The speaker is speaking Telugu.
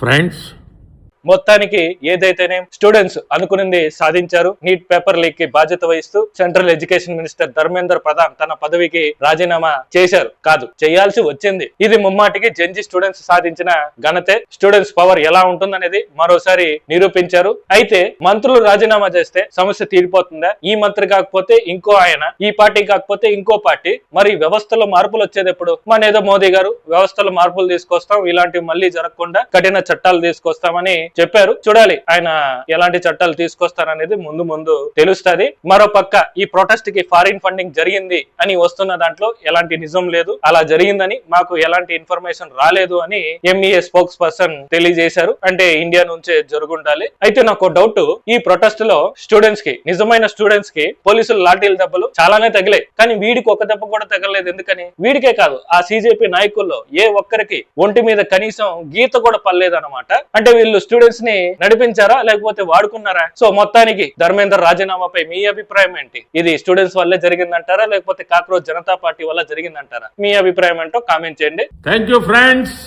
ఫ్రెండ్స్, మొత్తానికి ఏదైతేనే స్టూడెంట్స్ అనుకున్నది సాధించారు. నీట్ పేపర్ లీక్ కి బాధ్యత వహిస్తూ central education minister Dharmendra Pradhan తన పదవికి రాజీనామా చేశారు. కాదు, చేయాల్సి వచ్చింది. ఇది ముమ్మాటికి జెన్జీ స్టూడెంట్స్ సాధించిన ఘనతే. స్టూడెంట్స్ పవర్ ఎలా ఉంటుందనేది మరోసారి నిరూపించారు. అయితే మంత్రులు రాజీనామా చేస్తే సమస్య తీరిపోతుందా? ఈ మంత్రి కాకపోతే ఇంకో ఆయన, ఈ పార్టీ కాకపోతే ఇంకో పార్టీ. మరి వ్యవస్థలో మార్పులు వచ్చేది ఎప్పుడు? మన ఏదో మోదీ గారు వ్యవస్థలో మార్పులు తీసుకొస్తాం, ఇలాంటివి మళ్ళీ జరగకుండా కఠిన చట్టాలు తీసుకొస్తామని చెప్పారు. చూడాలి ఆయన ఎలాంటి చట్టాలు తీసుకొస్తారనేది ముందు ముందు తెలుస్తుంది. మరో పక్క ఈ ప్రొటెస్ట్ కి ఫారిన్ ఫండింగ్ జరిగింది అని వస్తున్న దాంట్లో ఎలాంటి నిజం లేదు. అలా జరిగిందని మాకు ఎలాంటి ఇన్ఫర్మేషన్ రాలేదు అని ఎంఈఏ స్పోక్స్ పర్సన్ తెలియజేశారు. అంటే ఇండియా నుంచే జరుగుండాలి. అయితే నాకు డౌట్, ఈ ప్రొటెస్ట్ లో స్టూడెంట్స్ కి, నిజమైన స్టూడెంట్స్ కి పోలీసులు లాఠీల దెబ్బలు చాలానే తగిలాయి. కానీ వీడికి ఒక దెబ్బ కూడా తగలేదు. ఎందుకని? వీడికే కాదు, ఆ సిజేపీ నాయకుల్లో ఏ ఒక్కరికి ఒంటి మీద కనీసం గీత కూడా పడలేదు అనమాట. అంటే వీళ్ళు స్టూడెంట్స్ ని నడిపించారా లేకపోతే వాడుకున్నారా? సో మొత్తానికి ధర్మేంద్ర రాజీనామాపై మీ అభిప్రాయం ఏంటి? ఇది స్టూడెంట్స్ వల్లే జరిగిందంటారా లేకపోతే కాక్రోచ్ జనతా పార్టీ వల్ల జరిగిందంటారా? మీ అభిప్రాయం ఏంటో కామెంట్ చేయండి. Thank you friends.